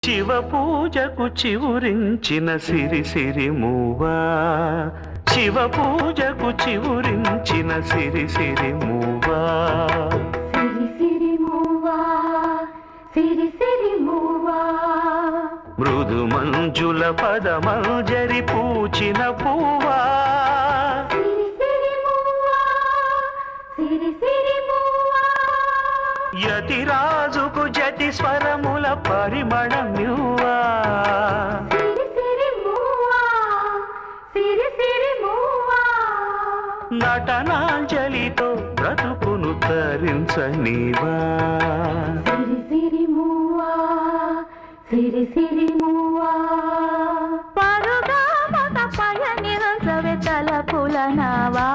శివ పూజకు చివురించిన సిరి సిరి మూవా శివ పూజకు చివురించిన సిరి సిరి మూవా సిరి సిరి మూవా సిరి సిరి మూవా మృదు మంజుల పదమంజరి పూచిన పూవా సిరి సిరి మూవా సిరి సిరి మూవా యతిరాజుకు జతి స్వరముల పరిమళమ్యువా సిరి సిరి మూవా సిరి సిరి మూవా నటనాంజలితో బ్రతుకును తరించనివా సిరి సిరి మూవా సిరి సిరి మూవా పరుగా మత పయనించవే తలపుల నావా